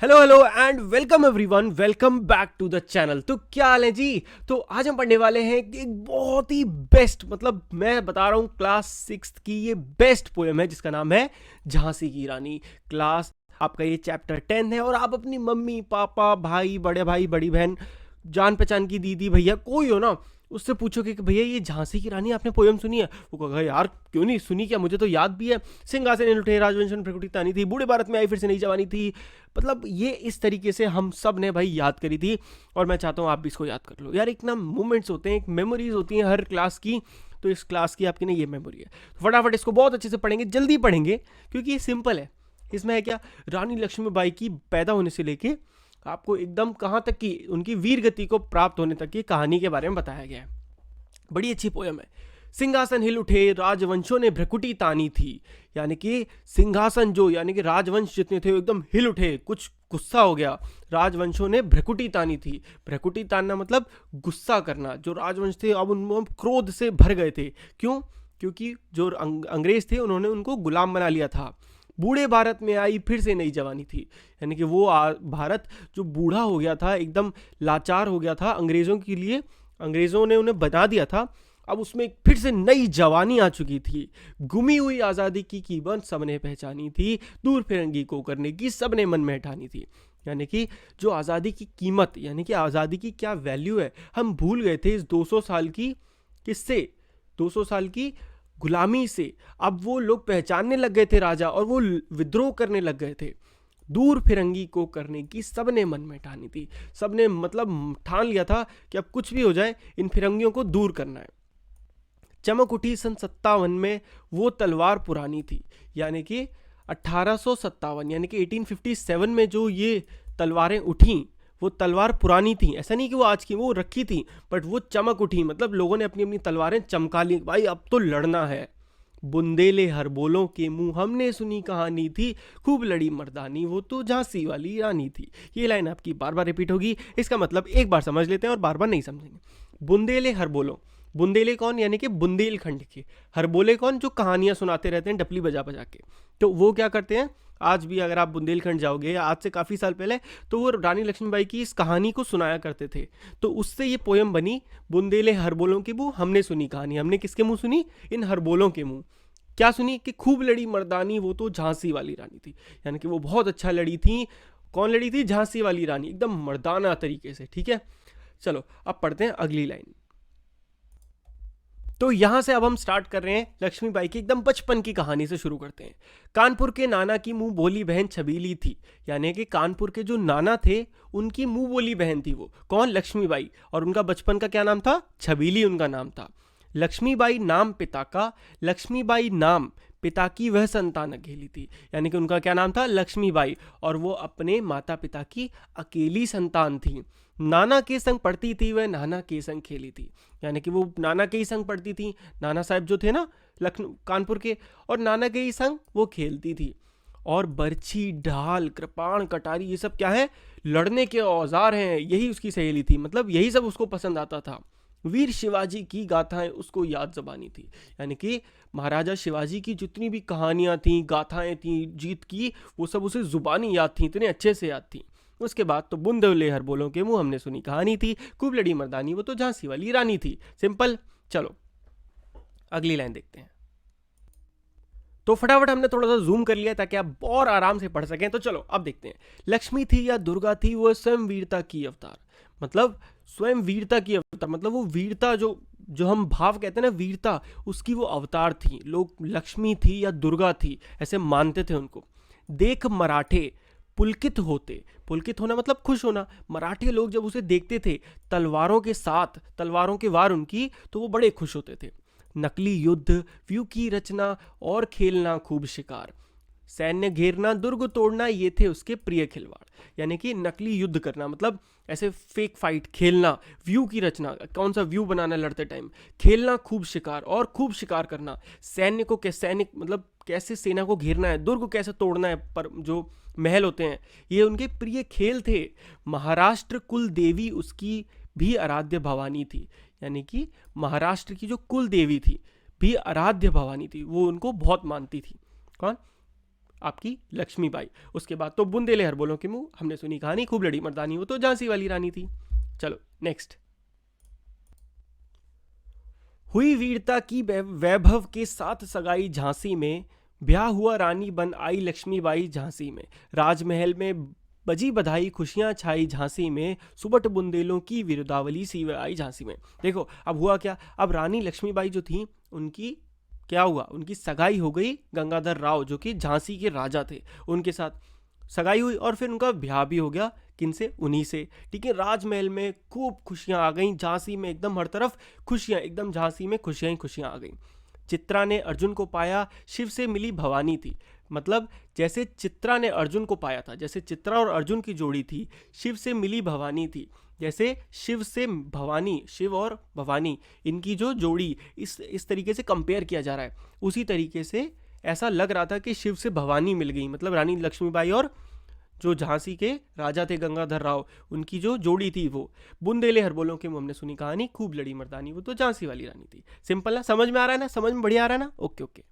Hello hello and welcome everyone, welcome back to the channel. तो क्या हाल है जी। तो आज हम पढ़ने वाले हैं एक बहुत ही बेस्ट, मतलब मैं बता रहा हूँ क्लास 6 की ये बेस्ट पोएम है जिसका नाम है झांसी की रानी। क्लास आपका ये चैप्टर 10 है और आप अपनी मम्मी पापा भाई बड़ी बहन, जान पहचान की दीदी भैया कोई हो ना, उससे पूछोगे कि भैया ये झांसी की रानी आपने पोयम सुनी है, वो कहेगा यार क्यों नहीं सुनी, क्या मुझे तो याद भी है। सिंहासन हिल उठे राजवंशन प्रकृति तानी थी, बूढ़े भारत में आई फिर से नई जवानी थी। मतलब ये इस तरीके से हम सब ने भाई याद करी थी और मैं चाहता हूँ आप भी इसको याद कर लो यार। एक ना मोमेंट्स होते हैं, एक मेमोरीज होती हैं हर क्लास की। तो इस क्लास की आपकी ना ये मेमोरी है, तो फटाफट इसको बहुत अच्छे से पढ़ेंगे, जल्दी पढ़ेंगे क्योंकि ये सिंपल है। इसमें है क्या, रानी लक्ष्मीबाई की पैदा होने से लेके आपको एकदम कहाँ तक की उनकी वीर गति को प्राप्त होने तक की कहानी के बारे में बताया गया है। बड़ी अच्छी पोयम है। सिंहासन हिल उठे राजवंशों ने भ्रकुटी तानी थी, यानी कि सिंहासन जो यानी कि राजवंश जितने थे एकदम हिल उठे, कुछ गुस्सा हो गया। राजवंशों ने भ्रकुटी तानी थी, भ्रकुटी तानना मतलब गुस्सा करना। जो राजवंश थे अब उन क्रोध से भर गए थे। क्यों? क्योंकि जो अंग्रेज थे उन्होंने उनको गुलाम बना लिया था। बूढ़े भारत में आई फिर से नई जवानी थी, यानी कि वो भारत जो बूढ़ा हो गया था, एकदम लाचार हो गया था अंग्रेजों के लिए, अंग्रेजों ने उन्हें बना दिया था। अब उसमें फिर से नई जवानी आ चुकी थी। गुमी हुई आज़ादी की कीमत सबने पहचानी थी, दूर फिरंगी को करने की सबने मन में ठानी थी। यानी कि जो आज़ादी की कीमत, यानी कि आज़ादी की क्या वैल्यू है, हम भूल गए थे इस 200 साल की, किससे, 200 साल की गुलामी से। अब वो लोग पहचानने लग गए थे राजा, और वो विद्रोह करने लग गए थे। दूर फिरंगी को करने की सबने मन में ठानी थी। सबने मतलब ठान लिया था कि अब कुछ भी हो जाए इन फिरंगियों को दूर करना है। चमक उठी सन 57 में वो तलवार पुरानी थी, यानी कि 1857, यानी कि 1857 में जो ये तलवारें उठी वो तलवार पुरानी थी। ऐसा नहीं कि वो आज की, वो रखी थी, बट वो चमक उठी, मतलब लोगों ने अपनी अपनी तलवारें चमका ली, भाई अब तो लड़ना है। बुंदेले हर बोलों के मुंह हमने सुनी कहानी थी, खूब लड़ी मर्दानी वो तो झांसी वाली रानी थी। ये लाइन आपकी बार बार रिपीट होगी, इसका मतलब एक बार समझ लेते हैं और बार बार नहीं समझेंगे। बुंदेले हर बोलो, बुंदेले कौन, यानी कि बुंदेलखंड के, हर बोले कौन, जो कहानियां सुनाते रहते हैं डपली बजा बजा के। तो वो क्या करते हैं, आज भी अगर आप बुंदेलखंड जाओगे, आज से काफ़ी साल पहले, तो वो रानी लक्ष्मीबाई की इस कहानी को सुनाया करते थे। तो उससे ये पोयम बनी, बुंदेले हरबोलों के मुंह हमने सुनी कहानी। हमने किसके मुंह सुनी? इन हरबोलों के मुंह। क्या सुनी? कि खूब लड़ी मर्दानी वो तो झांसी वाली रानी थी, यानी कि वो बहुत अच्छा लड़ी थी। कौन लड़ी थी? झांसी वाली रानी, एकदम मर्दाना तरीके से। ठीक है, चलो अब पढ़ते हैं अगली लाइन। तो यहां से अब हम स्टार्ट कर रहे हैं लक्ष्मीबाई की एकदम बचपन की कहानी से शुरू करते हैं। कानपुर के नाना की मुंह बोली बहन छबीली थी, यानी कि कानपुर के जो नाना थे उनकी मुंह बोली बहन थी वो, कौन? लक्ष्मीबाई। और उनका बचपन का क्या नाम था? छबीली उनका नाम था। लक्ष्मीबाई नाम पिता का, लक्ष्मीबाई नाम पिता की वह संतान अकेली थी, यानी कि उनका क्या नाम था? लक्ष्मीबाई, और वो अपने माता पिता की अकेली संतान थी। नाना के संग पढ़ती थी वह, नाना के संग खेली थी, यानी कि वो नाना के ही संग पढ़ती थी। नाना साहब जो थे ना लखनऊ कानपुर के, और नाना के ही संग वो खेलती थी। और बर्छी ढाल कृपाण कटारी ये सब क्या है? लड़ने के औजार हैं, यही उसकी सहेली थी, मतलब यही सब उसको पसंद आता था। वीर शिवाजी की गाथाएं उसको याद जबानी थी, यानी कि महाराजा शिवाजी की जितनी भी कहानियां थी, गाथाएं थी जीत की, वो सब उसे जुबानी याद थी, इतने अच्छे से याद थी। उसके बाद तो बुंदेले हर बोलों के मुंह हमने सुनी कहानी थी, खूब लड़ी मर्दानी वो तो झांसी वाली रानी थी। सिंपल। चलो अगली लाइन देखते हैं। तो फटाफट हमने थोड़ा सा जूम कर लिया ताकि आप और आराम से पढ़ सकें। तो चलो अब देखते हैं। लक्ष्मी थी या दुर्गा थी, वह स्वयं वीरता की अवतार, मतलब स्वयं वीरता की अवतार, मतलब वो वीरता जो जो हम भाव कहते हैं ना वीरता, उसकी वो अवतार थी। लोग लक्ष्मी थी या दुर्गा थी ऐसे मानते थे उनको। देख मराठे पुलकित होते, पुलकित होना मतलब खुश होना। मराठी लोग जब उसे देखते थे तलवारों के साथ, तलवारों के वार उनकी, तो वो बड़े खुश होते थे। नकली युद्ध, व्यू की रचना और खेलना खूब शिकार, सैन्य घेरना दुर्ग तोड़ना ये थे उसके प्रिय खिलवाड़। यानी कि नकली युद्ध करना मतलब ऐसे फेक फाइट खेलना, व्यू की रचना, कौन सा व्यू बनाना लड़ते टाइम, खेलना खूब शिकार और खूब शिकार करना, सैन्य को कैसे, सैनिक मतलब कैसे सेना को घेरना है, दुर्ग कैसे तोड़ना है, पर जो महल होते हैं, ये उनके प्रिय खेल थे। महाराष्ट्र कुल देवी उसकी भी आराध्य भवानी थी, यानी कि महाराष्ट्र की जो कुल देवी थी भी आराध्य भवानी थी, वो उनको बहुत मानती थी। कौन? आपकी लक्ष्मीबाई। उसके बाद तो बुंदेले हर बोलों के मुंह, हमने सुनी कहानी, खूब लड़ी मर्दानी, वो तो झांसी वाली रानी थी। चलो नेक्स्ट। हुई वीरता की वैभव के साथ सगाई झांसी में, ब्याह हुआ रानी बन आई लक्ष्मीबाई झांसी में, राजमहल में बजी बधाई खुशियां छाई झांसी में, सुबट बुंदेलों की वीरदावली सी आई झांसी में। देखो अब हुआ क्या, अब रानी लक्ष्मीबाई जो थी उनकी क्या हुआ, उनकी सगाई हो गई गंगाधर राव जो कि झांसी के राजा थे, उनके साथ सगाई हुई और फिर उनका ब्याह भी हो गया, किनसे, उन्हीं से। ठीक है, राजमहल में खूब खुशियां आ गई, झांसी में एकदम हर तरफ खुशियां, एकदम झांसी में खुशियां ही खुशियां आ गई। चित्रा ने अर्जुन को पाया, शिव से मिली भवानी थी। मतलब जैसे चित्रा ने अर्जुन को पाया था, जैसे चित्रा और अर्जुन की जोड़ी थी, शिव से मिली भवानी थी, जैसे शिव से भवानी, शिव और भवानी इनकी जो जोड़ी इस तरीके से कंपेयर किया जा रहा है, उसी तरीके से ऐसा लग रहा था कि शिव से भवानी मिल गई। मतलब रानी लक्ष्मीबाई और जो झांसी के राजा थे गंगाधर राव, उनकी जो जोड़ी थी वो। बुंदेले हर बोलों के मुंह, हमने सुनी कहानी, खूब लड़ी मर्दानी, वो तो झांसी वाली रानी थी। सिंपल ना, समझ में आ रहा है ना, समझ में बढ़िया आ रहा है ना, ओके ओके।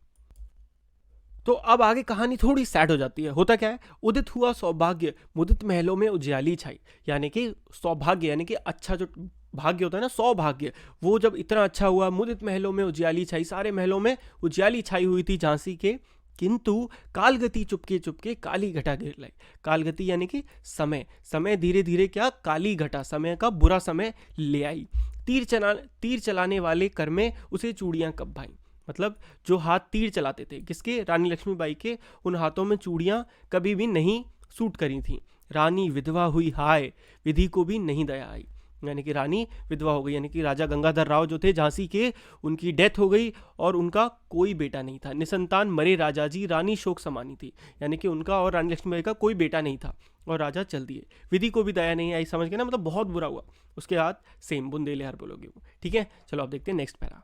तो अब आगे कहानी थोड़ी सैड हो जाती है। होता क्या है, उदित हुआ सौभाग्य, मुदित महलों में उजियाली छाई, यानी कि सौभाग्य यानी कि अच्छा जो भाग्य होता है ना, सौभाग्य, वो जब इतना अच्छा हुआ, मुदित महलों में उजियाली छाई, सारे महलों में उजियाली छाई हुई थी झांसी के, किंतु कालगति चुपके चुपके काली घटा गिर लाई। कालगति यानी कि समय, समय धीरे धीरे क्या, काली घटा, समय का बुरा समय ले आई। तीर चलाने वाले कर में उसे चूड़ियां कब भाई। मतलब जो हाथ तीर चलाते थे, किसके, रानी लक्ष्मीबाई के, उन हाथों में चूड़ियां कभी भी नहीं सूट करी थी। रानी विधवा हुई हाय, विधि को भी नहीं दया आई, यानी कि रानी विधवा हो गई, यानी कि राजा गंगाधर राव जो थे झांसी के, उनकी डेथ हो गई और उनका कोई बेटा नहीं था। निसंतान मरे राजा जी, रानी शोक समानी थी, यानी कि उनका और रानी लक्ष्मीबाई का कोई बेटा नहीं था और राजा चल दिए। विधि को भी दया नहीं आई, समझ गए ना, मतलब बहुत बुरा हुआ। उसके बाद सेम बुंदेले हर बोलोगे वो। ठीक है, चलो अब देखते हैं नेक्स्ट पैरा।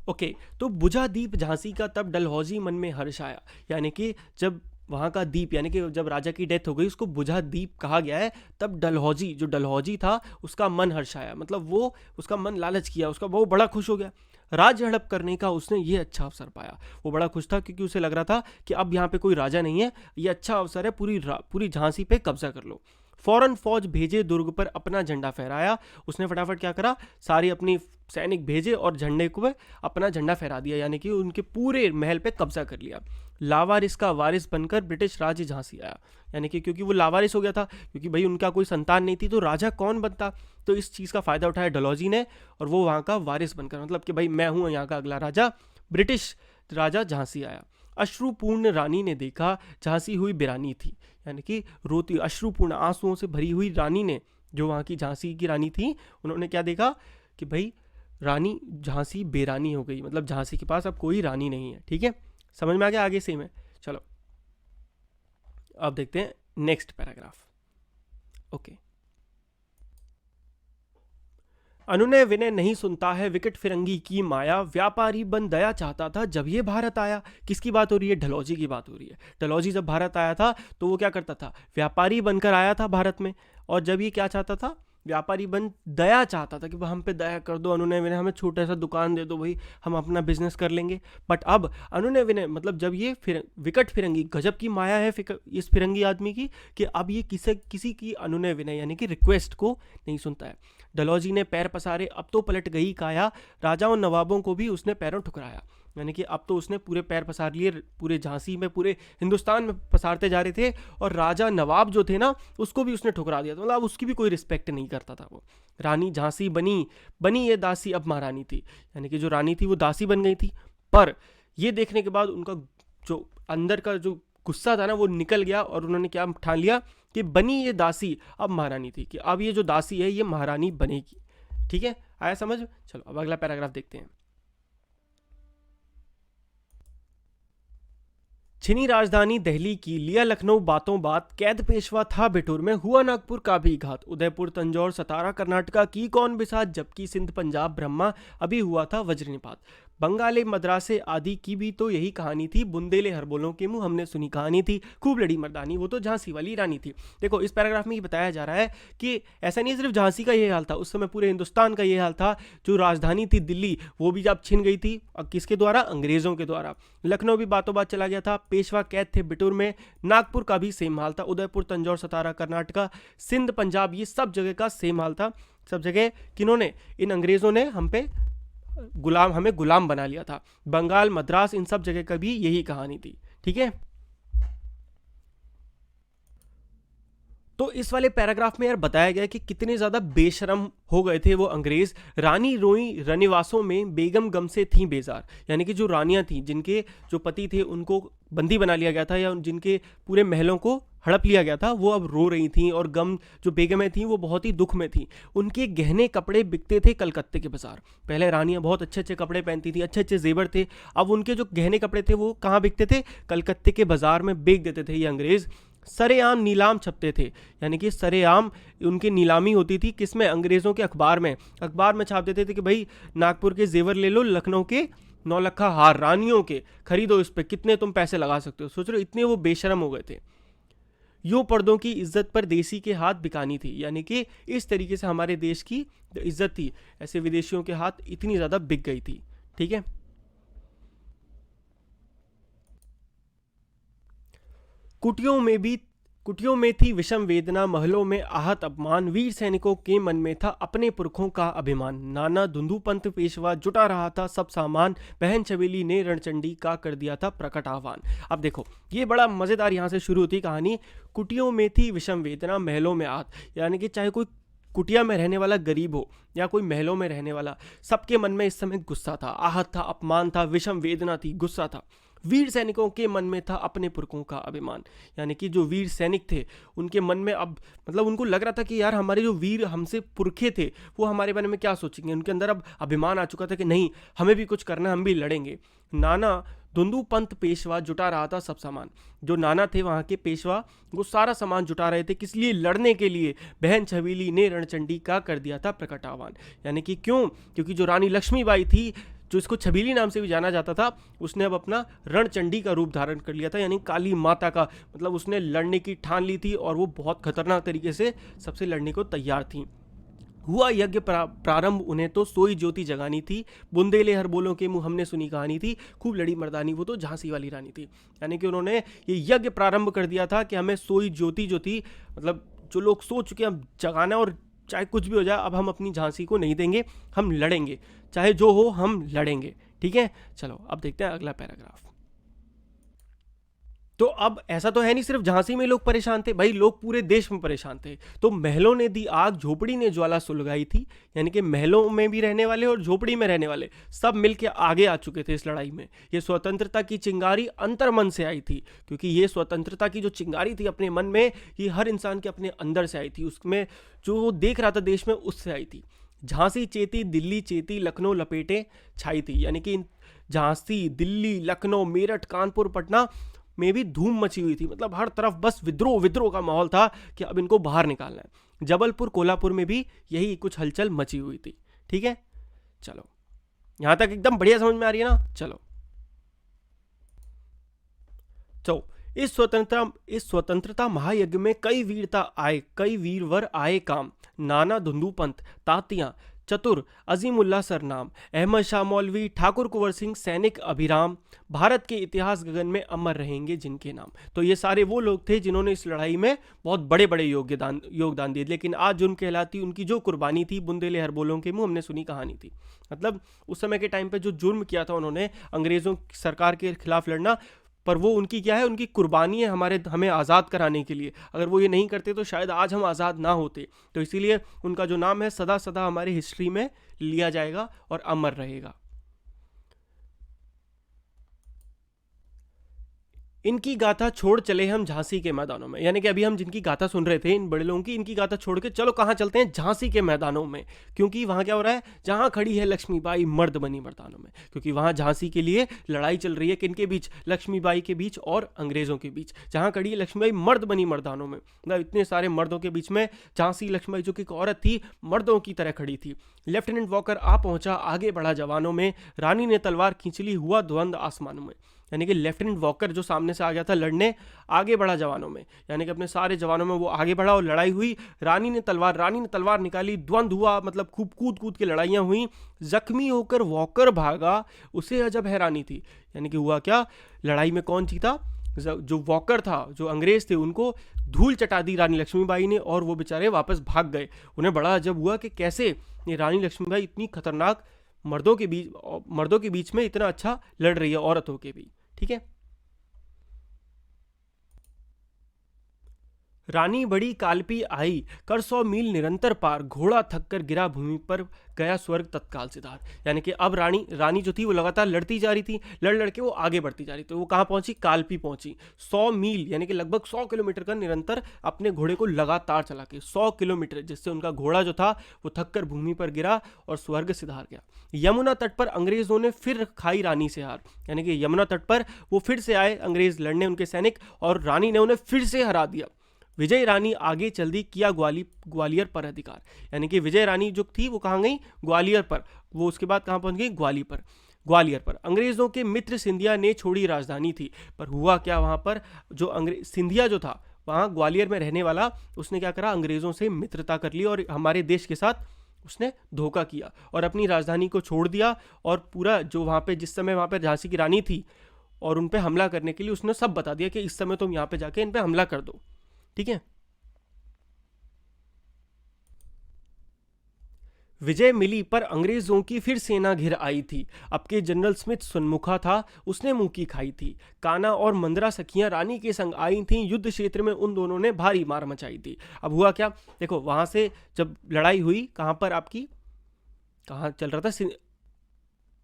ओके, तो बुझा दीप झांसी का तब डलहौजी मन में हर्ष आया, यानी कि जब वहाँ का दीप, यानी कि जब राजा की डेथ हो गई उसको बुझा दीप कहा गया है, तब डलहौजी, जो डलहौजी था उसका मन हर्षाया, मतलब वो उसका मन लालच किया, उसका वो बड़ा खुश हो गया। राज हड़प करने का उसने ये अच्छा अवसर पाया, वो बड़ा खुश था क्योंकि उसे लग रहा था कि अब यहाँ पे कोई राजा नहीं है, ये अच्छा अवसर है, पूरी झांसी पे कब्जा कर लो। फौरन फौज भेजे, दुर्ग पर अपना झंडा फहराया, उसने फटाफट क्या करा, सारी अपनी सैनिक भेजे और झंडे को अपना झंडा फहरा दिया, यानी कि उनके पूरे महल पे कब्जा कर लिया। लावारिस का वारिस बनकर ब्रिटिश राज्य झांसी आया, यानी कि क्योंकि वो लावारिस हो गया था, क्योंकि भाई उनका कोई संतान नहीं थी तो राजा कौन बनता, तो इस चीज़ का फ़ायदा उठाया डलहौजी ने और वो वहाँ का वारिस बनकर, मतलब कि भाई मैं हूँ यहाँ का अगला राजा, ब्रिटिश राजा झांसी आया। अश्रुपूर्ण रानी ने देखा, झांसी हुई बिरानी थी, यानी कि रोती, अश्रुपूर्ण आंसुओं से भरी हुई रानी ने, जो वहाँ की झांसी की रानी थी, उन्होंने क्या देखा कि भाई रानी झांसी बेरानी हो गई, मतलब झांसी के पास अब कोई रानी नहीं है। ठीक है, समझ में आ गया, आगे सेम है। चलो अब देखते हैं नेक्स्ट पैराग्राफ। ओके, अनुनय विनय नहीं सुनता है, विकट फिरंगी की माया, व्यापारी बन दया चाहता था जब ये भारत आया। किसकी बात हो रही है, डलहौजी की बात हो रही है। डलहौजी जब भारत आया था तो वो क्या करता था, व्यापारी बनकर आया था भारत में, और जब ये क्या चाहता था, व्यापारी बन दया चाहता था कि भाई हम पे दया कर दो, अनुनय विनय, हमें छोटा सा दुकान दे दो भाई, हम अपना बिजनेस कर लेंगे। बट अब अनुनय विनय, मतलब जब ये विकट फिरंगी, गजब की माया है इस फिरंगी आदमी की, कि अब ये किसी की अनुनय विनय यानी कि रिक्वेस्ट को नहीं सुनता है। डलहौजी ने पैर पसारे, अब तो पलट गई काया, राजाओं नवाबों को भी उसने पैरों ठुकराया, यानी कि अब तो उसने पूरे पैर पसार लिए, पूरे झांसी में, पूरे हिंदुस्तान में पसारते जा रहे थे, और राजा नवाब जो थे ना उसको भी उसने ठुकरा दिया, तो मतलब उसकी भी कोई रिस्पेक्ट नहीं करता था वो। रानी झांसी बनी ये दासी अब महारानी थी, यानी कि जो रानी थी वो दासी बन गई थी। पर ये देखने के बाद उनका जो अंदर का जो गुस्सा था ना वो निकल गया, और उन्होंने क्या ठान लिया कि बनी ये दासी अब महारानी थी, कि अब ये जो दासी है ये महारानी बनेगी। ठीक है, आया समझ। चलो अब अगला पैराग्राफ देखते हैं। छिनी राजधानी दिल्ली की, लिया लखनऊ बातों बात, कैद पेशवा था बिठूर में, हुआ नागपुर का भी घात, उदयपुर तंजौर सतारा कर्नाटका की कौन बिसात, जबकि सिंध पंजाब ब्रह्मा अभी हुआ था वज्रनिपात। बंगाली मद्रासे आदि की भी तो यही कहानी थी, बुंदेले हरबोलों के मुंह हमने सुनी कहानी थी, खूब लड़ी मर्दानी वो तो झांसी वाली रानी थी। देखो इस पैराग्राफ में ये बताया जा रहा है कि ऐसा नहीं सिर्फ झांसी का ये हाल था, उस समय पूरे हिंदुस्तान का ये हाल था। जो राजधानी थी दिल्ली वो भी जब छिन गई थी, अब किसके द्वारा? अंग्रेजों के द्वारा। लखनऊ भी बातों बात चला गया था, पेशवा कैद थे बिटूर में, नागपुर का भी सेम हाल था, उदयपुर, तंजौर, सतारा, कर्नाटका, सिंध, पंजाब, ये सब जगह का सेम हाल था। सब जगह किन्होंने? इन अंग्रेजों ने हमें गुलाम बना लिया था। बंगाल, मद्रास, इन सब जगह का भी यही कहानी थी। ठीक है, तो इस वाले पैराग्राफ में यार बताया गया कि कितने ज्यादा बेशरम हो गए थे वो अंग्रेज। रानी रोई रनिवासों में बेगम गम से थी बेजार, यानी कि जो रानियां थी, जिनके जो पति थे उनको बंदी बना लिया गया था या जिनके पूरे महलों को हड़प लिया गया था, वो अब रो रही थी और गम जो बेगमें थी वो बहुत ही दुख में थी। उनके गहने कपड़े बिकते थे कलकत्ते के बाजार। पहले रानियां बहुत अच्छे अच्छे कपड़े पहनती थी, अच्छे अच्छे जेवर थे, अब उनके जो गहने कपड़े थे वो कहाँ बिकते थे? कलकत्ते के बाजार में बेच देते थे ये अंग्रेज। सरेआम नीलाम छपते थे, यानी कि सरेआम उनकी नीलामी होती थी, किसमें? अंग्रेज़ों के अखबार में छाप देते थे कि भाई नागपुर के जेवर ले लो, लखनऊ के 9 लखा हार रानियों के खरीदो, इस पे कितने तुम पैसे लगा सकते हो। सोच रहे हो इतने वो बेशरम हो गए थे। यूं पर्दों की इज्जत पर देसी के हाथ बिकानी थी, यानी कि इस तरीके से हमारे देश की जो इज्जत थी ऐसे विदेशियों के हाथ इतनी ज़्यादा बिक गई थी। ठीक है, कुटियों में थी विषम वेदना, महलों में आहत अपमान, वीर सैनिकों के मन में था अपने पुरखों का अभिमान। नाना धुंधुपंत पेशवा जुटा रहा था सब सामान, बहन छबीली ने रणचंडी का कर दिया था प्रकट आह्वान। अब देखो ये बड़ा मजेदार यहाँ से शुरू होती कहानी। कुटियों में थी विषम वेदना, महलों में आहत, यानी कि चाहे कोई कुटिया में रहने वाला गरीब हो या कोई महलों में रहने वाला, सबके मन में इस समय गुस्सा था, आहत था, अपमान था, विषम वेदना थी, गुस्सा था। वीर सैनिकों के मन में था अपने पुरखों का अभिमान, यानी कि जो वीर सैनिक थे उनके मन में अब मतलब उनको लग रहा था कि यार हमारे जो वीर हमसे पुरखे थे वो हमारे बारे में क्या सोचेंगे। उनके अंदर अब अभिमान आ चुका था कि नहीं, हमें भी कुछ करना, हम भी लड़ेंगे। नाना धुंधु पंत पेशवा जुटा रहा था सब सामान। जो नाना थे वहाँ के पेशवा, वो सारा सामान जुटा रहे थे, किस लिए? लड़ने के लिए। बहन छबीली ने रणचंडी का कर दिया था प्रकट आह्वान, यानी कि क्यों? क्योंकि जो रानी लक्ष्मीबाई थी, जो इसको छबीली नाम से भी जाना जाता था, उसने अब अपना रणचंडी का रूप धारण कर लिया था, यानी काली माता का। मतलब उसने लड़ने की ठान ली थी और वो बहुत खतरनाक तरीके से सबसे लड़ने को तैयार थी। हुआ यज्ञ प्रारंभ, उन्हें तो सोई ज्योति जगानी थी, बुंदेले हर बोलों के मुंह हमने सुनी कहानी थी, खूब लड़ी मर्दानी वो तो झांसी वाली रानी थी। यानी कि उन्होंने ये यज्ञ प्रारंभ कर दिया था कि हमें सोई ज्योति जो थी, मतलब जो लोग सो चुके हैं, अब जगाना, और चाहे कुछ भी हो जाए अब हम अपनी झांसी को नहीं देंगे, हम लड़ेंगे, चाहे जो हो हम लड़ेंगे। ठीक है, चलो अब देखते हैं अगला पैराग्राफ। तो अब ऐसा तो है नहीं सिर्फ झांसी में लोग परेशान थे, भाई लोग पूरे देश में परेशान थे। तो महलों ने दी आग, झोपड़ी ने ज्वाला सुलगाई थी, यानी कि महलों में भी रहने वाले और झोपड़ी में रहने वाले सब मिलके आगे आ चुके थे इस लड़ाई में। ये स्वतंत्रता की चिंगारी अंतर्मन से आई थी, क्योंकि ये स्वतंत्रता की जो चिंगारी थी अपने मन में, ये हर इंसान के अपने अंदर से आई थी, उसमें जो वो देख रहा था देश में उससे आई थी। झांसी चेती, दिल्ली चेती, लखनऊ लपेटे छाई थी, यानी कि झांसी, दिल्ली, लखनऊ, मेरठ, कानपुर, पटना में भी धूम मची हुई थी। मतलब हर तरफ बस विद्रोह विद्रोह का माहौल था कि अब इनको बाहर निकालना है। जबलपुर, कोल्हापुर में भी यही कुछ हलचल मची हुई थी। ठीक है, चलो यहां तक एकदम बढ़िया समझ में आ रही है ना। चलो इस स्वतंत्रता महायज्ञ में कई वीरवर आए काम। नाना धुंधुपंत, तातियां, चतुर, अजीमुल्ला सरनाम, अहमद शाह मौलवी, ठाकुर कुंवर सिंह, सैनिक अभिराम, भारत के इतिहास गगन में अमर रहेंगे जिनके नाम। तो ये सारे वो लोग थे जिन्होंने इस लड़ाई में बहुत बड़े बड़े योगदान दिए, लेकिन आज जो कहलाती उनकी जो कुर्बानी थी, बुंदेले हर बोलों के मुंह हमने सुनी कहानी थी। मतलब उस समय के टाइम पे जो जुर्म किया था उन्होंने, अंग्रेजों की सरकार के खिलाफ लड़ना, पर वो उनकी क्या है, उनकी कुर्बानी है हमें आज़ाद कराने के लिए। अगर वो ये नहीं करते तो शायद आज हम आज़ाद ना होते। तो इसीलिए उनका जो नाम है सदा सदा हमारी हिस्ट्री में लिया जाएगा और अमर रहेगा। इनकी गाथा छोड़ चले हम झांसी के मैदानों में। यानी कि अभी हम जिनकी गाथा सुन रहे थे इन बड़े लोगों की, इनकी गाथा छोड़ के चलो कहाँ चलते हैं, झांसी के मैदानों में। क्योंकि वहाँ क्या हो रहा है, जहाँ खड़ी है लक्ष्मीबाई मर्द बनी मर्दानों में। क्योंकि वहाँ झांसी के लिए लड़ाई चल रही है, किनके बीच, लक्ष्मीबाई के बीच और अंग्रेजों के बीच। जहाँ खड़ी है लक्ष्मीबाई मर्द बनी मर्दानों में, मतलब इतने सारे मर्दों के बीच में झांसी लक्ष्मीबाई जो कि एक औरत थी, मर्दों की तरह खड़ी थी। लेफ्टिनेंट वॉकर आ पहुंचा, आगे बढ़ा जवानों में, रानी ने तलवार खींच ली, हुआ द्वंद आसमानों में। यानी कि लेफ्टिनेंट वॉकर जो सामने से आ गया था लड़ने, आगे बढ़ा जवानों में, यानी कि अपने सारे जवानों में वो आगे बढ़ा और लड़ाई हुई। रानी ने तलवार निकाली, द्वंद हुआ, मतलब खूब कूद कूद के लड़ाइयाँ हुई। जख्मी होकर वॉकर भागा, उसे अजब हैरानी थी। यानी कि हुआ क्या, लड़ाई में कौन जीता, जो वॉकर था, जो अंग्रेज थे, उनको धूल चटा दी रानी लक्ष्मीबाई ने और वो बेचारे वापस भाग गए। उन्हें बड़ा अजब हुआ कि कैसे ये रानी लक्ष्मीबाई इतनी खतरनाक मर्दों के बीच में इतना अच्छा लड़ रही है, औरतों के भी। ठीक है। रानी बड़ी कालपी आई, कर 100 मील निरंतर पार, घोड़ा थक कर गिरा भूमि पर, गया स्वर्ग तत्काल सिधार। यानी कि अब रानी जो थी वो लगातार लड़ती जा रही थी, लड़ के वो आगे बढ़ती जा रही थी। वो कहाँ पहुंची, कालपी पहुंची। 100 मील यानी कि लगभग 100 किलोमीटर का निरंतर अपने घोड़े को लगातार चला के, 100 किलोमीटर, जिससे उनका घोड़ा जो था वो थक कर भूमि पर गिरा और स्वर्ग सिधार गया। यमुना तट पर अंग्रेजों ने फिर खाई रानी से हार। यानी कि यमुना तट पर वो फिर से आए अंग्रेज लड़ने, उनके सैनिक, और रानी ने उन्हें फिर से हरा दिया। विजय रानी आगे चल दी, किया ग्वालियर पर अधिकार। यानी कि विजय रानी जो थी वो कहाँ गई, ग्वालियर पर। वो उसके बाद कहाँ पहुंच गई, ग्वालियर पर। अंग्रेजों के मित्र सिंधिया ने छोड़ी राजधानी थी। पर हुआ क्या, वहां पर जो अंग्रेज सिंधिया जो था वहां ग्वालियर में रहने वाला, उसने क्या करा, अंग्रेजों से मित्रता कर ली और हमारे देश के साथ उसने धोखा किया और अपनी राजधानी को छोड़ दिया। और पूरा जो वहां पे, जिस समय वहां पे झांसी की रानी थी और उन पे हमला करने के लिए उसने सब बता दिया कि इस समय तुम यहाँ पे जाके इन पे हमला कर दो। ठीक है। विजय मिली पर अंग्रेजों की फिर सेना घिर आई थी। अब के जनरल स्मिथ सन्मुखा था, उसने मुंह की खाई थी। काना और मंदरा सखियां रानी के संग आई थीं, युद्ध क्षेत्र में उन दोनों ने भारी मार मचाई थी। अब हुआ क्या, देखो वहां से जब लड़ाई हुई, कहां पर आपकी, कहां चल रहा था,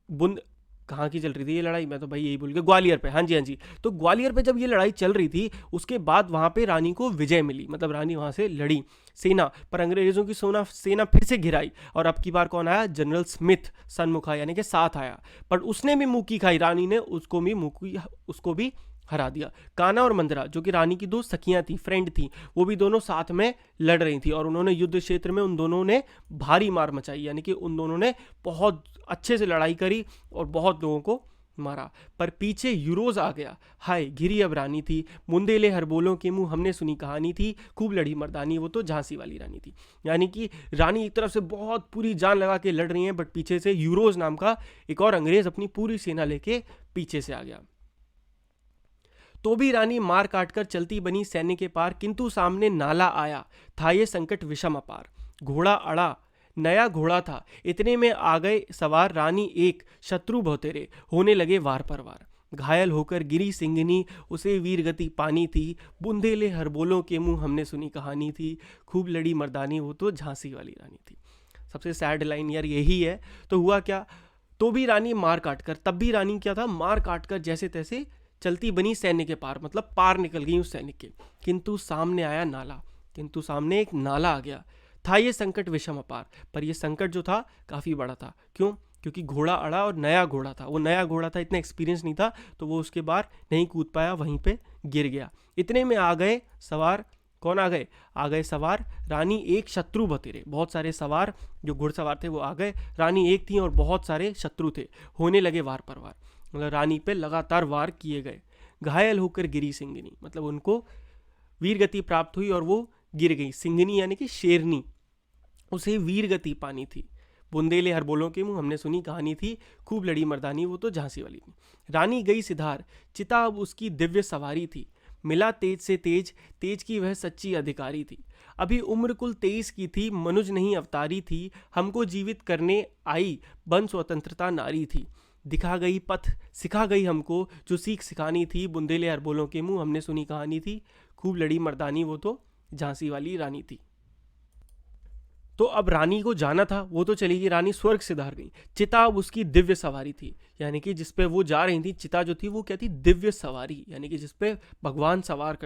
बुंद, कहाँ की चल रही थी ये लड़ाई, मैं तो भाई यही भूल गया, ग्वालियर पे। हाँ जी हाँ जी। तो ग्वालियर पे जब ये लड़ाई चल रही थी, उसके बाद वहां पे रानी को विजय मिली, मतलब रानी वहां से लड़ी सेना पर, अंग्रेजों की सेना फिर से घिराई। और अब की बार कौन आया, जनरल स्मिथ सन्मुखा, यानी कि साथ आया। पर उसने भी मुंह की खाई, रानी ने उसको भी हरा दिया। काना और मंदरा जो कि रानी की दो सखियां थी, फ्रेंड थी, वो भी दोनों साथ में लड़ रही थी और उन्होंने युद्ध क्षेत्र में उन दोनों ने भारी मार मचाई। यानी कि उन दोनों ने बहुत अच्छे से लड़ाई करी और बहुत लोगों को मारा। पर पीछे यूरोज आ गया, हाय घिरी अब रानी थी, मुंदेले हर बोलों के मुंह हमने सुनी कहानी थी, खूब लड़ी मर्दानी वो तो झांसी वाली रानी थी। यानी कि रानी एक तरफ से बहुत पूरी जान लगा के लड़ रही हैं, बट पीछे से यूरोज नाम का एक और अंग्रेज अपनी पूरी सेना लेके पीछे से आ गया। तो भी रानी मार काट कर चलती बनी सैन्य के पार, किंतु सामने नाला आया, था ये संकट विषम अपार। घोड़ा अड़ा, नया घोड़ा था, इतने में आ गए सवार, रानी एक, शत्रु बहुतेरे, होने लगे वार पर वार। घायल होकर गिरी सिंगनी, उसे वीर गति पानी थी, बुंदेले हर बोलों के मुंह हमने सुनी कहानी थी, खूब लड़ी मर्दानी वो तो झांसी वाली रानी थी। सबसे सैड लाइन यार यही है। तो हुआ क्या, तो भी रानी मार काट कर, तब भी रानी क्या था, मार काट कर जैसे तैसे चलती बनी सैन्य के पार, मतलब पार निकल गई उस सैनिक के। किंतु सामने आया नाला, किंतु सामने एक नाला आ गया, था ये संकट विषम अपार। पर ये संकट जो था काफ़ी बड़ा था। क्यों, क्योंकि घोड़ा अड़ा और नया घोड़ा था, वो नया घोड़ा था, इतना एक्सपीरियंस नहीं था, तो वो उसके बाहर नहीं कूद पाया, वहीं पे गिर गया। इतने में आ गए सवार, कौन आ गए सवार, रानी एक, शत्रु बतेरे, बहुत सारे सवार जो घुड़सवार थे वो आ गए, रानी एक थी और बहुत सारे शत्रु थे, होने लगे वार पर वार, मतलब रानी पे लगातार वार किए गए। घायल होकर गिरी सिंगनी, मतलब उनको वीर गति प्राप्त हुई और वो गिर गई। सिंगनी यानी कि शेरनी, उसे वीर गति पानी थी। बुंदेले हर बोलों के मुंह हमने सुनी कहानी थी, खूब लड़ी मर्दानी वो तो झांसी वाली थी। रानी गई सिधार, चिता अब उसकी दिव्य सवारी थी, मिला तेज से तेज, तेज की वह सच्ची अधिकारी थी। अभी उम्र कुल 23 की थी, मनुज नहीं अवतारी थी, हमको जीवित करने आई, बन स्वतंत्रता नारी थी। दिखा गई पथ, सिखा गई हमको, जो सीख सिखानी थी, बुंदेले हर बोलों के मुंह हमने सुनी कहानी थी, खूब लड़ी मर्दानी वो तो झांसी वाली रानी थी। तो अब रानी को जाना था, वो तो चली गई, रानी स्वर्ग से धार गई। चिता अब उसकी दिव्य सवारी थी, यानी कि जिसपे वो जा रही थी, चिता जो थी वो क्या थी, दिव्य सवारी, यानी कि जिसपे भगवान सवार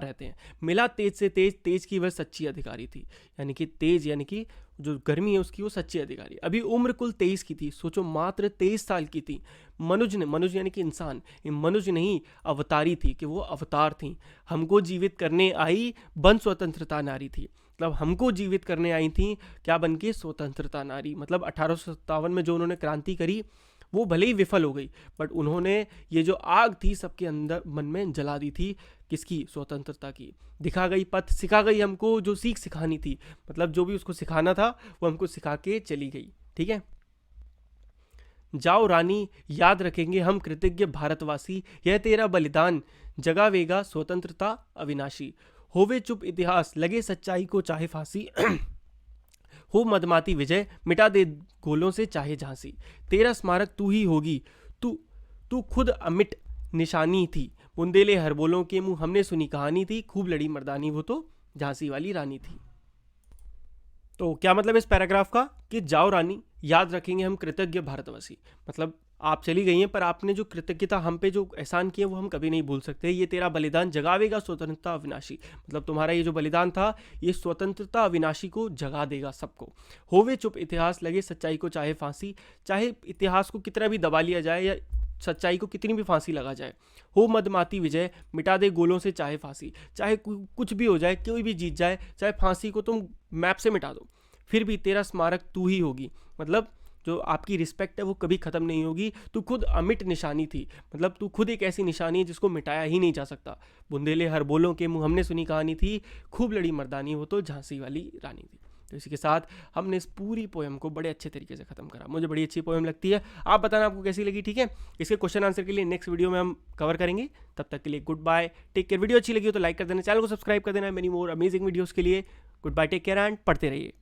रहते हैं। मिला तेज से तेज, तेज की वह सच्ची अधिकारी थी, यानी कि तेज यानी कि जो गर्मी है उसकी वो सच्ची अधिकारी। अभी उम्र कुल 23 की थी, सोचो मात्र 23 साल की थी। मनुज यानी कि इंसान, ये मनुज नहीं अवतारी थी, कि वो अवतार थी। हमको जीवित करने आई बन स्वतंत्रता नारी थी, मतलब हमको जीवित करने आई थी क्या बन के, स्वतंत्रता नारी। मतलब 1857 में जो उन्होंने क्रांति करी वो भले ही विफल हो गई, बट उन्होंने ये जो आग थी सबके अंदर मन में जला दी थी, किसकी, स्वतंत्रता की। दिखा गई पथ, सिखा गई हमको जो सीख सिखानी थी, मतलब जो भी उसको सिखाना था वो हमको सिखा के चली गई। ठीक है, जाओ रानी याद रखेंगे हम कृतज्ञ भारतवासी, यह तेरा बलिदान जगावेगा स्वतंत्रता अविनाशी। होवे चुप इतिहास लगे सच्चाई को चाहे फांसी, हो मदमाती विजय मिटा दे गोलों से चाहे झांसी। तेरा स्मारक तू ही होगी, तू तू खुद अमिट निशानी थी, बुंदेले हर बोलों के मुंह हमने सुनी कहानी थी, खूब लड़ी मर्दानी वो तो झांसी वाली रानी थी। तो क्या मतलब इस पैराग्राफ का, कि जाओ रानी याद रखेंगे हम कृतज्ञ भारतवासी, मतलब आप चली गई हैं पर आपने जो कृतज्ञता हम पे जो एहसान किए वो हम कभी नहीं भूल सकते। ये तेरा बलिदान जगावेगा स्वतंत्रता अविनाशी, मतलब तुम्हारा ये जो बलिदान था ये स्वतंत्रता अविनाशी को जगा देगा सबको। होवे चुप इतिहास लगे सच्चाई को चाहे फांसी, चाहे इतिहास को कितना भी दबा लिया जाए या सच्चाई को कितनी भी फांसी लगा जाए। हो मदमाती विजय मिटा दे गोलों से चाहे फांसी, चाहे कुछ भी हो जाए, कोई भी जीत जाए, चाहे फांसी को तुम मैप से मिटा दो, फिर भी तेरा स्मारक तू ही होगी, मतलब जो आपकी रिस्पेक्ट है वो कभी खत्म नहीं होगी। तू खुद अमिट निशानी थी, मतलब तू खुद एक ऐसी निशानी है जिसको मिटाया ही नहीं जा सकता। बुंदेले हर बोलों के मुंह हमने सुनी कहानी थी, खूब लड़ी मर्दानी वो तो झांसी वाली रानी थी। तो इसी के साथ हमने इस पूरी पोएम को बड़े अच्छे तरीके से खत्म करा। मुझे बड़ी अच्छी पोएम लगती है, आप बताना आपको कैसी लगी। ठीक है, इसके क्वेश्चन आंसर के लिए नेक्स्ट वीडियो में हम कवर करेंगे। तब तक के लिए goodbye, take care. Video अच्छी लगी हो तो लाइक कर देना, चैनल को सब्सक्राइब कर देना मेनी मोर अमेजिंग वीडियोस के लिए। Goodbye, take care and पढ़ते रहिए।